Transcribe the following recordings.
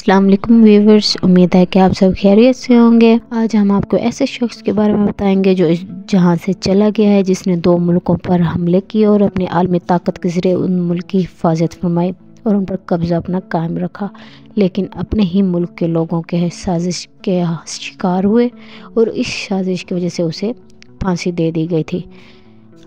अस्सलाम वालेकुम व्यूवर्स, उम्मीद है कि आप सब खैरियत से होंगे। आज हम आपको ऐसे शख्स के बारे में बताएंगे जो इस जहां से चला गया है, जिसने 2 मुल्कों पर हमले किए और अपनी आलमी ताकत के ज़रिए उन मुल्क की हिफाजत फरमाई और उन पर कब्ज़ा अपना कायम रखा, लेकिन अपने ही मुल्क के लोगों के साजिश के शिकार हुए और इस साजिश की वजह से उसे फांसी दे दी गई थी।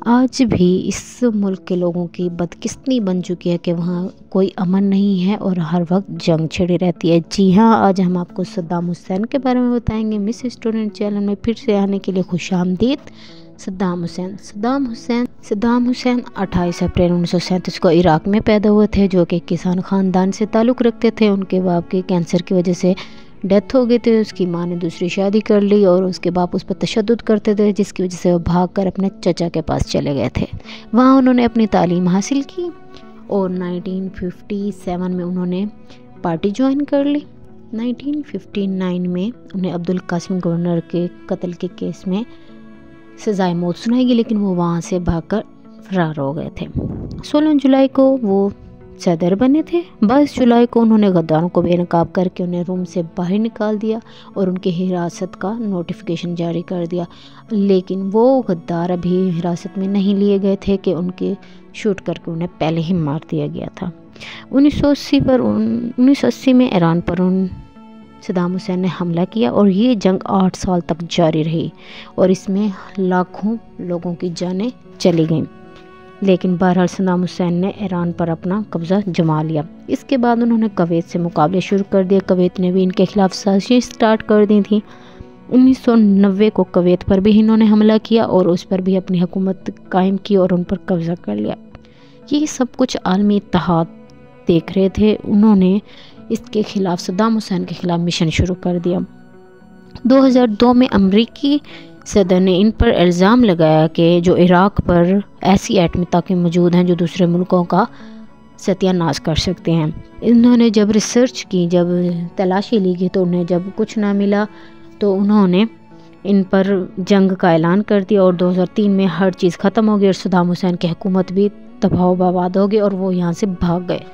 आज भी इस मुल्क के लोगों की बदकिस्मती बन चुकी है कि वहाँ कोई अमन नहीं है और हर वक्त जंग छिड़ी रहती है। जी हाँ, आज हम आपको सद्दाम हुसैन के बारे में बताएंगे। मिस स्टूडेंट चैनल में फिर से आने के लिए खुशामदीद। सद्दाम हुसैन 28 अप्रैल 1937 को इराक में पैदा हुए थे, जो कि किसान ख़ानदान से ताल्लुक़ रखते थे। उनके बाप के कैंसर की वजह से डेथ हो गई थी। उसकी माँ ने दूसरी शादी कर ली और उसके बाप उस पर तशद्दुद करते थे, जिसकी वजह से वो भागकर अपने चचा के पास चले गए थे। वहाँ उन्होंने अपनी तालीम हासिल की और 1957 में उन्होंने पार्टी ज्वाइन कर ली। 1959 में उन्हें अब्दुल कासिम गवर्नर के कत्ल के केस में सज़ाए मौत सुनाई गई, लेकिन वो वहाँ से भागकर फरार हो गए थे। 16 जुलाई को वो सदर बने थे। 22 जुलाई को उन्होंने गद्दारों को बेनकाब करके उन्हें रूम से बाहर निकाल दिया और उनकी हिरासत का नोटिफिकेशन जारी कर दिया, लेकिन वो गद्दार अभी हिरासत में नहीं लिए गए थे कि उनके शूट करके उन्हें पहले ही मार दिया गया था। 1980 में ईरान पर सद्दाम हुसैन ने हमला किया और ये जंग 8 साल तक जारी रही और इसमें लाखों लोगों की जानें चली गईं, लेकिन बहरहाल सद्दाम हुसैन ने ईरान पर अपना कब्ज़ा जमा लिया। इसके बाद उन्होंने कुवैत से मुकाबले शुरू कर दिए। कुवैत ने भी इनके खिलाफ साजिश स्टार्ट कर दी थी। 1990 को कुवैत पर भी इन्होंने हमला किया और उस पर भी अपनी हुकूमत कायम की और उन पर कब्ज़ा कर लिया। ये सब कुछ आलमी इत्तेहाद देख रहे थे। उन्होंने इसके खिलाफ सद्दाम हुसैन के खिलाफ मिशन शुरू कर दिया। 2002 में अमरीकी सदर ने इन पर इल्ज़ाम लगाया कि जो इराक पर ऐसी एटमी ताकतें मौजूद हैं जो दूसरे मुल्कों का सत्यानाश कर सकते हैं। इन्होंने जब रिसर्च की, जब तलाशी ली गई, तो उन्हें जब कुछ ना मिला तो उन्होंने इन पर जंग का ऐलान कर दिया और 2003 में हर चीज़ ख़त्म हो गई और सद्दाम हुसैन की हुकूमत भी तबाह बर्बाद हो गई और वो यहाँ से भाग गए।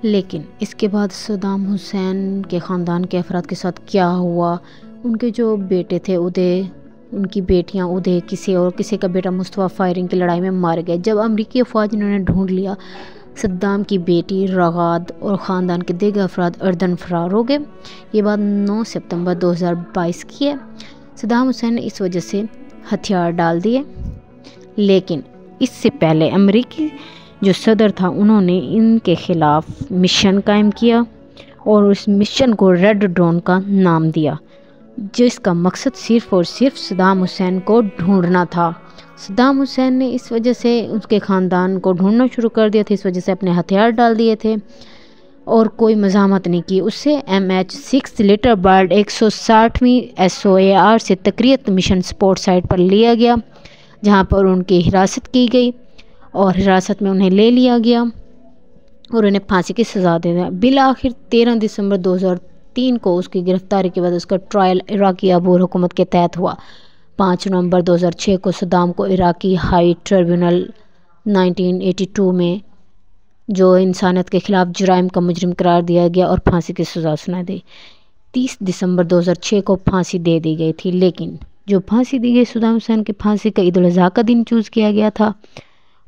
लेकिन इसके बाद सद्दाम हुसैन के ख़ानदान के अफराद के साथ क्या हुआ, उनके जो बेटे थे उदय, उनकी बेटियां उदय, किसी का बेटा मुस्तफ़ा फायरिंग की लड़ाई में मार गए। जब अमरीकी अफवाज ने ढूंढ लिया, सद्दाम की बेटी रगाद और ख़ानदान के दीगर अफराद अर्दन फरार हो गए। ये बात 9 सितंबर 2022 की है। सद्दाम हुसैन ने इस वजह से हथियार डाल दिए, लेकिन इससे पहले अमरीकी जो सदर था उन्होंने इनके ख़िलाफ़ मिशन कायम किया और उस मिशन को रेड डॉन का नाम दिया, जिसका मकसद सिर्फ़ और सिर्फ सद्दाम हुसैन को ढूंढना था। सद्दाम हुसैन ने इस वजह से उसके ख़ानदान को ढूंढना शुरू कर दिया था, इस वजह से अपने हथियार डाल दिए थे और कोई मज़ामत नहीं की। उससे MH6 लिटर बर्ड 160वीं SOAR से तकरीत मिशन सपोर्ट साइट पर लिया गया, जहां पर उनकी हिरासत की गई और हिरासत में उन्हें ले लिया गया और उन्हें फांसी की सज़ा दे दिया। बिल आखिर 13 दिसंबर 2003 को उसकी गिरफ्तारी के बाद उसका ट्रायल इराकी अबूर हुकूमत के तहत हुआ। 5 नवंबर 2006 को सद्दाम को इराकी हाई ट्रिब्यूनल 1982 में जो इंसानियत के खिलाफ जुराइम का मुजरिम करार दिया गया और फांसी की सज़ा सुनाई दी। 30 दिसंबर 2006 को फांसी दे दी गई थी, लेकिन जो फांसी दी गई सद्दाम हुसैन की फांसी का ईद उल अज़हा का दिन चूज़ किया गया था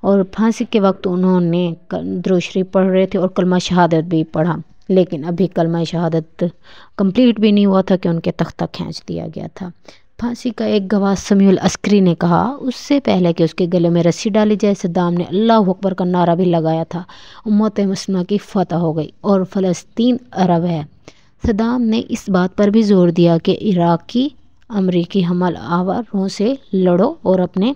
और फांसी के वक्त उन्होंने दुरूद शरीफ पढ़ रहे थे और कलमा शहादत भी पढ़ा, लेकिन अभी कलमा शहादत कंप्लीट भी नहीं हुआ था कि उनके तख्ता खींच दिया गया था। फांसी का एक गवाह समीउल अस्करी ने कहा, उससे पहले कि उसके गले में रस्सी डाली जाए, सद्दाम ने अल्लाह अकबर का नारा भी लगाया था। उम्मत मुस्लिमा की फतह हो गई और फ़लस्तीन अरब है। सद्दाम ने इस बात पर भी जोर दिया कि इराकी अमरीकी हमल आवारों से लड़ो और अपने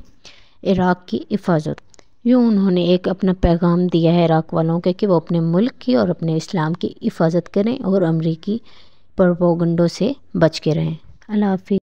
इराक की हिफाजत। यूँ उन्होंने एक अपना पैगाम दिया है इराक वालों के कि वो अपने मुल्क की और अपने इस्लाम की हिफाजत करें और अमरीकी प्रोपेगेंडा से बच के रहें। अल्लाह हाफ़िज़।